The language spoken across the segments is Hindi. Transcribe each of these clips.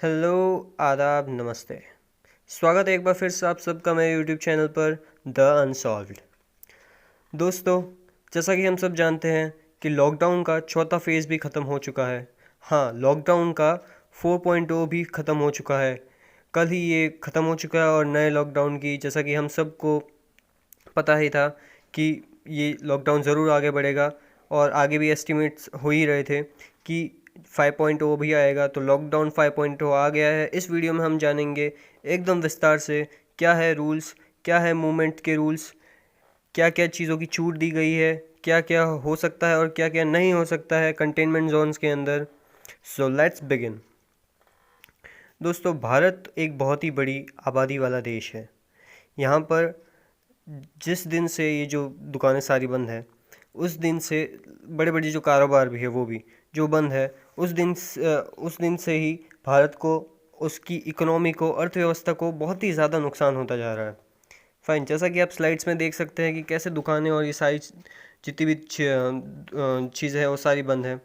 हेलो, आदाब, नमस्ते। स्वागत है एक बार फिर से आप सबका मेरे यूट्यूब चैनल पर द अनसॉल्व्ड। दोस्तों, जैसा कि हम सब जानते हैं कि लॉकडाउन का चौथा फेज़ भी ख़त्म हो चुका है। हाँ, लॉकडाउन का 4.0 भी ख़त्म हो चुका है। कल ही ये ख़त्म हो चुका है और नए लॉकडाउन की, जैसा कि हम सबको पता ही था कि ये लॉकडाउन ज़रूर आगे बढ़ेगा और आगे भी एस्टिमेट्स हो ही रहे थे कि 5.0 भी आएगा। तो लॉकडाउन 5.0 आ गया है। इस वीडियो में हम जानेंगे एकदम विस्तार से क्या है रूल्स, क्या है मूवमेंट के रूल्स, क्या क्या चीज़ों की छूट दी गई है, क्या क्या हो सकता है और क्या क्या नहीं हो सकता है कंटेनमेंट जोन्स के अंदर। So let's begin. दोस्तों, भारत एक बहुत ही बड़ी आबादी वाला देश है। यहाँ पर जिस दिन से ये जो दुकानें सारी बंद है, उस दिन से बड़े बड़े जो कारोबार भी है वो भी जो बंद है, उस दिन से ही भारत को, उसकी इकोनॉमी को, अर्थव्यवस्था को बहुत ही ज़्यादा नुकसान होता जा रहा है। फाइन, जैसा कि आप स्लाइड्स में देख सकते हैं कि कैसे दुकानें और ये सारी जितनी भी चीज़ें हैं वो सारी बंद हैं।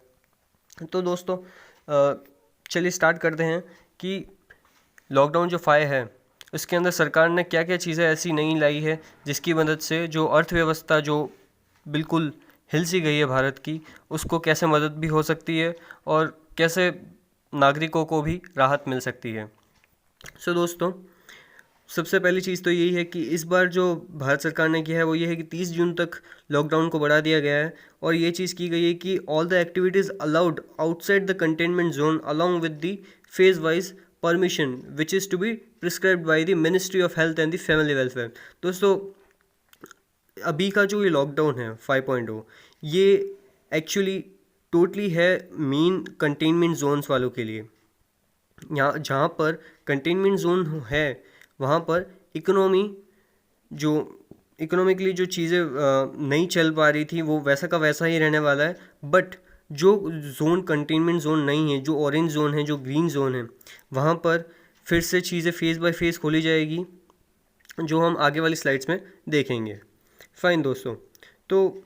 तो दोस्तों, चलिए स्टार्ट करते हैं कि लॉकडाउन जो 5 है उसके अंदर सरकार ने क्या क्या चीज़ें ऐसी नई लाई है जिसकी मदद से जो अर्थव्यवस्था जो बिल्कुल हिल सी गई है भारत की, उसको कैसे मदद भी हो सकती है और कैसे नागरिकों को भी राहत मिल सकती है। सो दोस्तों, सबसे पहली चीज़ तो यही है कि इस बार जो भारत सरकार ने किया है वो ये है कि 30 जून तक लॉकडाउन को बढ़ा दिया गया है और ये चीज़ की गई है कि all the activities allowed outside the containment zone along with the phase wise permission which is to be prescribed by the ministry of health and the family welfare. दोस्तों, अभी का जो ये लॉकडाउन है 5.0, ये एक्चुअली टोटली है मेन कंटेनमेंट जोन्स वालों के लिए। यहाँ जहाँ पर कंटेनमेंट जोन है वहाँ पर इकोनॉमी जो इकोनॉमिकली जो चीज़ें नहीं चल पा रही थी वो वैसा का वैसा ही रहने वाला है। बट जो जोन कंटेनमेंट जोन नहीं है, जो ऑरेंज जोन है, जो ग्रीन जोन है, वहाँ पर फिर से चीज़ें फेज़ बाय फेज़ खोली जाएगी, जो हम आगे वाली स्लाइड्स में देखेंगे। फाइन दोस्तों, तो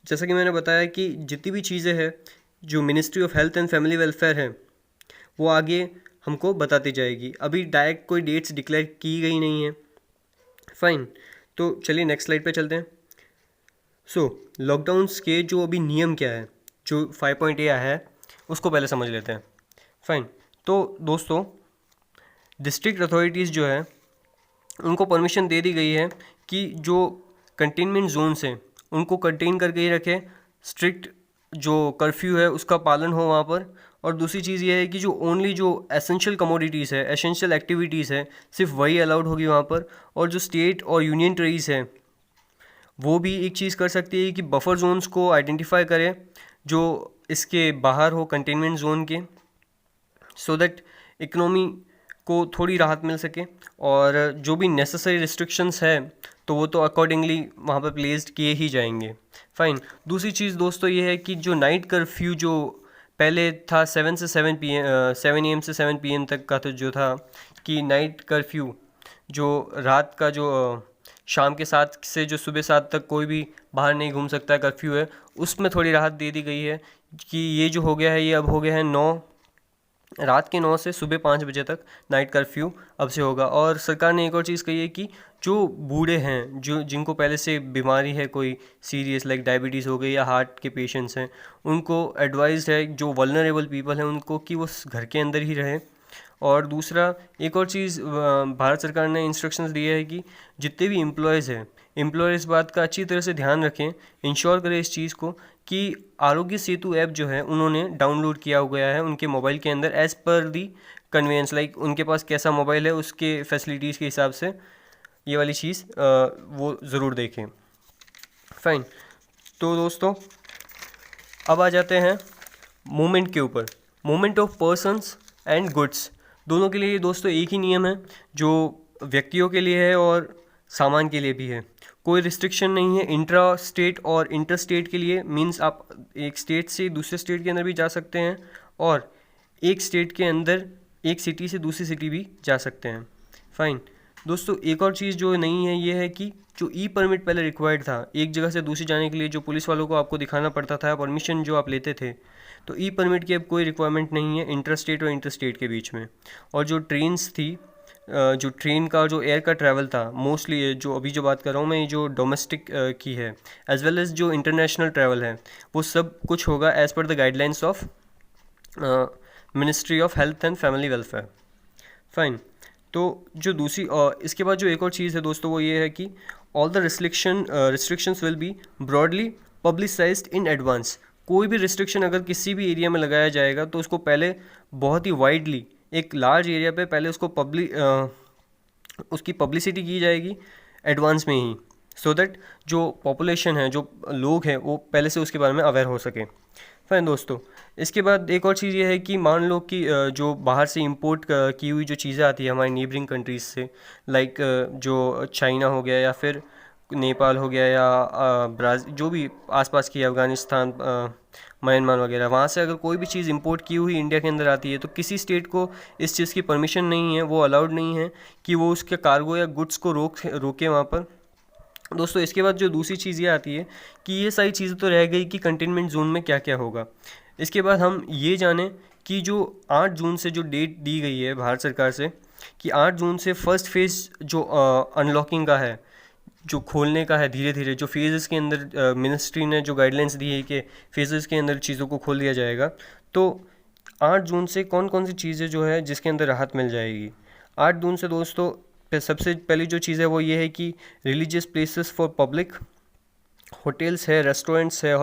जैसा कि मैंने बताया कि जितनी भी चीज़ें हैं जो ministry of health and family welfare है वो आगे हमको बताती जाएगी। अभी डायरेक्ट कोई डेट्स डिक्लेयर की गई नहीं है। फाइन, तो चलिए नेक्स्ट स्लाइड पे चलते हैं। सो लॉकडाउन्स के जो अभी नियम क्या है, जो 5.8 है उसको पहले समझ लेते हैं। फाइन, तो दोस्तों, डिस्ट्रिक्ट अथॉरिटीज़ जो है उनको परमिशन दे दी गई है कि जो कंटेनमेंट जोन्स हैं उनको कंटेन करके ही रखें। स्ट्रिक्ट जो कर्फ्यू है उसका पालन हो वहाँ पर। और दूसरी चीज़ ये है कि जो ओनली जो एसेंशियल कमोडिटीज़ है, एसेंशियल एक्टिविटीज़ है, सिर्फ वही अलाउड होगी वहाँ पर। और जो स्टेट और यूनियन टेरिटरीज है वो भी एक चीज़ कर सकती है कि बफर जोन्स को आइडेंटिफाई करें जो इसके बाहर हो कंटेनमेंट जोन के, सो दैट इकोनॉमी को थोड़ी राहत मिल सके। और जो भी नेसेसरी रिस्ट्रिक्शंस है तो वो तो अकॉर्डिंगली वहाँ पर प्लेस्ड किए ही जाएंगे। फाइन, दूसरी चीज़ दोस्तों ये है कि जो नाइट कर्फ्यू जो पहले था 7 से 7 PM 7 AM से 7 PM तक का, तो जो था कि नाइट कर्फ्यू जो रात का जो शाम के 7 से जो सुबह 7 तक कोई भी बाहर नहीं घूम सकता है कर्फ्यू है, उसमें थोड़ी राहत दे दी गई है कि ये जो हो गया है ये अब हो गया है रात के 9 से सुबह 5 बजे तक नाइट कर्फ्यू अब से होगा। और सरकार ने एक और चीज़ कही है कि जो बूढ़े हैं, जो जिनको पहले से बीमारी है कोई सीरियस लाइक डायबिटीज़ हो गई या हार्ट के पेशेंट्स हैं, उनको एडवाइज है, जो वल्नरेबल पीपल हैं उनको, कि वो घर के अंदर ही रहें। और दूसरा एक और चीज़ भारत सरकार ने इंस्ट्रक्शंस दिए है कि जितने भी एम्प्लॉयज़ हैं, एम्प्लॉय इस बात का अच्छी तरह से ध्यान रखें, इंश्योर करें इस चीज़ को कि आरोग्य सेतु ऐप जो है उन्होंने डाउनलोड किया गया है उनके मोबाइल के अंदर एज़ पर दी कन्वीनियंस, लाइक उनके पास कैसा मोबाइल है उसके फैसिलिटीज़ के हिसाब से ये वाली चीज़ वो ज़रूर देखें। फाइन, तो दोस्तों अब आ जाते हैं मूवमेंट के ऊपर। Movement of persons and goods, दोनों के लिए दोस्तों एक ही नियम है जो व्यक्तियों के लिए है और सामान के लिए भी है। कोई रिस्ट्रिक्शन नहीं है इंट्रा स्टेट और इंटर स्टेट के लिए। मींस आप एक स्टेट से दूसरे स्टेट के अंदर भी जा सकते हैं और एक स्टेट के अंदर एक सिटी से दूसरी सिटी भी जा सकते हैं। फाइन दोस्तों, एक और चीज़ जो नहीं है ये है कि जो ई परमिट पहले रिक्वायर्ड था एक जगह से दूसरी जाने के लिए, जो पुलिस वालों को आपको दिखाना पड़ता था परमिशन जो आप लेते थे, तो ई परमिट की अब कोई रिक्वायरमेंट नहीं है इंटर स्टेट और इंटर स्टेट के बीच में। और जो ट्रेन्स थी, जो ट्रेन का जो एयर का ट्रैवल था मोस्टली, जो अभी जो बात कर रहा हूँ मैं, ये जो डोमेस्टिक की है एज वेल एज़ जो इंटरनेशनल ट्रैवल है, वो सब कुछ होगा as per the guidelines of ministry of health and family welfare. Fine. तो जो दूसरी इसके बाद जो एक और चीज़ है दोस्तों, वो ये है कि all the restrictions will be broadly publicised in advance. कोई भी रिस्ट्रिक्शन अगर किसी भी एरिया में लगाया जाएगा तो उसको पहले बहुत ही वाइडली, एक लार्ज एरिया पे पहले उसको उसकी पब्लिसिटी की जाएगी एडवांस में ही, सो दैट जो पॉपुलेशन है, जो लोग हैं, वो पहले से उसके बारे में अवेयर हो सके। फाइन दोस्तों, इसके बाद एक और चीज़ ये है कि मान लो कि जो बाहर से इंपोर्ट की हुई जो चीज़ें आती है हमारी नेबरिंग कंट्रीज़ से, लाइक जो चाइना हो गया या फिर नेपाल हो गया या ब्राज़ील, जो भी आसपास की, अफ़गानिस्तान, म्यांमार वगैरह, वहाँ से अगर कोई भी चीज़ इंपोर्ट की हुई इंडिया के अंदर आती है तो किसी स्टेट को इस चीज़ की परमिशन नहीं है, वो अलाउड नहीं है कि वो उसके कार्गो या गुड्स को रोके वहाँ पर। दोस्तों इसके बाद जो दूसरी चीज़ ये आती है कि ये सारी चीज़ें तो रह गई कि कंटेनमेंट जोन में क्या क्या होगा। इसके बाद हम ये जानें कि जो 8 जून से जो डेट दी गई है भारत सरकार से कि 8 जून से फर्स्ट फेज़ जो अनलॉकिंग का है, जो खोलने का है धीरे धीरे, जो फेजेस के अंदर मिनिस्ट्री ने जो गाइडलाइंस दी है कि फेजेस के अंदर चीज़ों को खोल दिया जाएगा, तो 8 जून से कौन कौन सी चीज़ें जो है जिसके अंदर राहत मिल जाएगी। 8 जून से दोस्तों सबसे पहली जो चीज़ है वो ये है कि religious places for public, hotels है, रेस्टोरेंट्स है,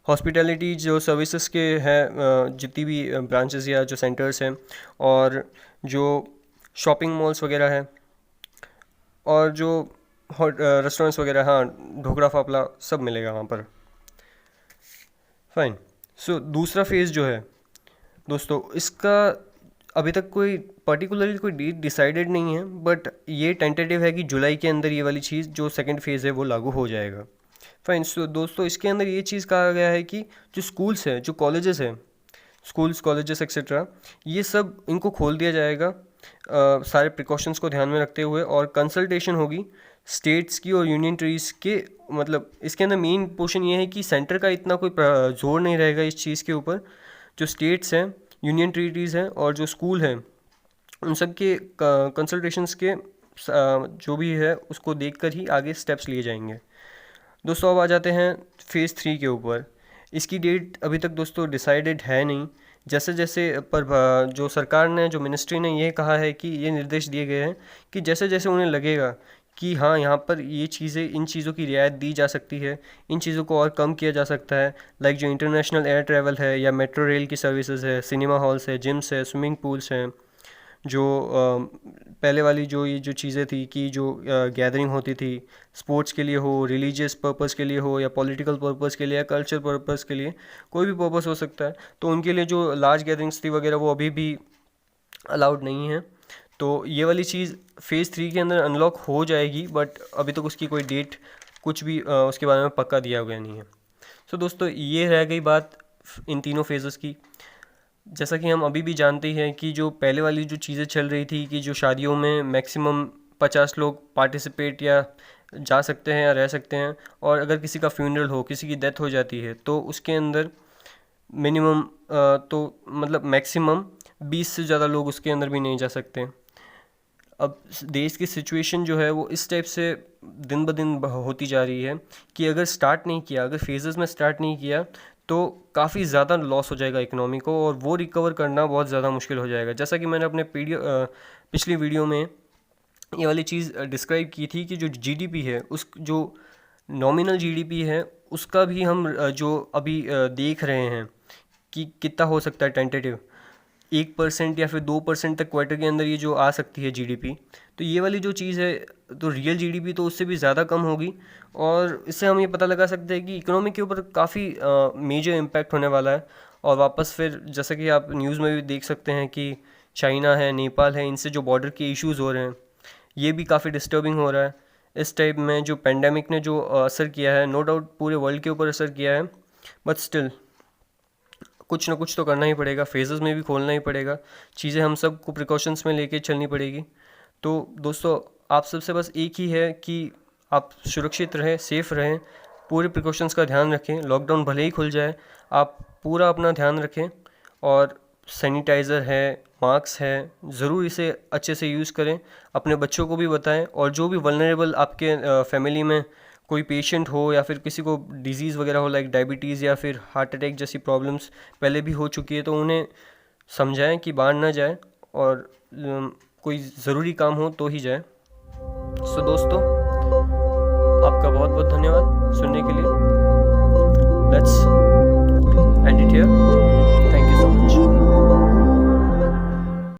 हॉस्पिटैलिटी जो सर्विसेज के हैं, जितनी भी ब्रांचेस या जो सेंटर्स हैं, और जो शॉपिंग मॉल्स वगैरह हैं, और जो रेस्टोरेंट्स वगैरह, हाँ, ढोकला फाफला सब मिलेगा वहाँ पर। फाइन। सो दूसरा फेज़ जो है दोस्तों, इसका अभी तक कोई पर्टिकुलरली कोई डेट डिसाइडेड नहीं है, बट ये टेंटेटिव है कि जुलाई के अंदर ये वाली चीज़ जो सेकंड फेज़ है वो लागू हो जाएगा। फाइन। सो दोस्तों इसके अंदर ये चीज़ कहा गया है कि जो स्कूल्स हैं, जो कॉलेजेस हैं, स्कूल्स कॉलेजेस एक्सेट्रा, ये सब इनको खोल दिया जाएगा सारे प्रिकॉशंस को ध्यान में रखते हुए, और कंसल्टेशन होगी स्टेट्स की और यूनियन टेरिटरीज के। मतलब इसके अंदर मेन पोर्शन ये है कि सेंटर का इतना कोई जोर नहीं रहेगा इस चीज़ के ऊपर। जो स्टेट्स हैं, यूनियन टेरिटरीज हैं और जो स्कूल हैं, उन सब के कंसल्टेशंस के जो भी है उसको देखकर ही आगे स्टेप्स लिए जाएंगे। दोस्तों अब आ जाते हैं फेज़ 3 के ऊपर। इसकी डेट अभी तक दोस्तों डिसाइडेड है नहीं। जैसे जैसे पर जो सरकार ने, जो मिनिस्ट्री ने ये कहा है कि ये निर्देश दिए गए हैं कि जैसे जैसे उन्हें लगेगा कि हाँ यहाँ पर ये चीज़ें, इन चीज़ों की रियायत दी जा सकती है, इन चीज़ों को और कम किया जा सकता है, लाइक जो इंटरनेशनल एयर ट्रैवल है या मेट्रो रेल की सर्विसेज है, सिनेमा हॉल्स है, जिम्स है, स्विमिंग पूल्स हैं, जो पहले वाली जो ये जो चीज़ें थी कि जो गैदरिंग होती थी स्पोर्ट्स के लिए हो, रिलीजियस पर्पस के लिए हो, या पॉलिटिकल पर्पस के लिए, या कल्चर पर्पस के लिए, कोई भी पर्पस हो सकता है, तो उनके लिए जो लार्ज गैदरिंग्स थी वगैरह वो अभी भी अलाउड नहीं है। तो ये वाली चीज़ फेज़ 3 के अंदर अनलॉक हो जाएगी, बट अभी तक उसकी कोई डेट कुछ भी उसके बारे में पक्का दिया गया नहीं है। सो दोस्तों ये रह गई बात इन तीनों फेजेस की। जैसा कि हम अभी भी जानते हैं कि जो पहले वाली जो चीज़ें चल रही थी कि जो शादियों में मैक्सिमम 50 लोग पार्टिसिपेट या जा सकते हैं या रह सकते हैं, और अगर किसी का फ्यूनरल हो, किसी की डेथ हो जाती है, तो उसके अंदर मिनिमम तो मतलब मैक्सिमम 20 से ज़्यादा लोग उसके अंदर भी नहीं जा सकते। अब देश की सिचुएशन जो है वो इस टाइप से दिन ब दिन होती जा रही है कि अगर स्टार्ट नहीं किया, अगर फेजेस में स्टार्ट नहीं किया, तो काफ़ी ज़्यादा लॉस हो जाएगा इकोनॉमी को, और वो रिकवर करना बहुत ज़्यादा मुश्किल हो जाएगा। जैसा कि मैंने अपने पिछली वीडियो में ये वाली चीज़ डिस्क्राइब की थी कि जो जीडीपी है, उस जो नॉमिनल जीडीपी है, उसका भी हम जो अभी देख रहे हैं कि कितना हो सकता है टेंटेटिव 1% या फिर 2% तक क्वार्टर के अंदर ये जो आ सकती है जीडीपी। तो ये वाली जो चीज़ है, तो रियल जीडीपी तो उससे भी ज़्यादा कम होगी, और इससे हम ये पता लगा सकते हैं कि इकोनॉमी के ऊपर काफ़ी मेजर इम्पैक्ट होने वाला है। और वापस फिर जैसा कि आप न्यूज़ में भी देख सकते हैं कि चाइना है, नेपाल है, इनसे जो बॉर्डर के इश्यूज़ हो रहे हैं, ये भी काफ़ी डिस्टर्बिंग हो रहा है। इस टाइप में जो पेंडेमिक ने जो असर किया है, नो डाउट पूरे वर्ल्ड के ऊपर असर किया है, बट स्टिल कुछ ना कुछ तो करना ही पड़ेगा, फेजेस में भी खोलना ही पड़ेगा, चीज़ें हम सब को प्रिकॉशंस में लेके चलनी पड़ेगी। तो दोस्तों आप सबसे बस एक ही है कि आप सुरक्षित रहें, सेफ़ रहें, पूरे प्रिकॉशंस का ध्यान रखें। लॉकडाउन भले ही खुल जाए, आप पूरा अपना ध्यान रखें और सैनिटाइज़र है, मास्क है, ज़रूर इसे अच्छे से यूज़ करें। अपने बच्चों को भी बताएं, और जो भी वल्नरेबल आपके फैमिली में कोई पेशेंट हो या फिर किसी को डिजीज़ वगैरह हो, लाइक डायबिटीज़ या फिर हार्ट अटैक जैसी प्रॉब्लम्स पहले भी हो चुकी है, तो उन्हें समझाएं कि बाहर ना जाए और कोई ज़रूरी काम हो तो ही जाए। सो दोस्तों, आपका बहुत बहुत धन्यवाद।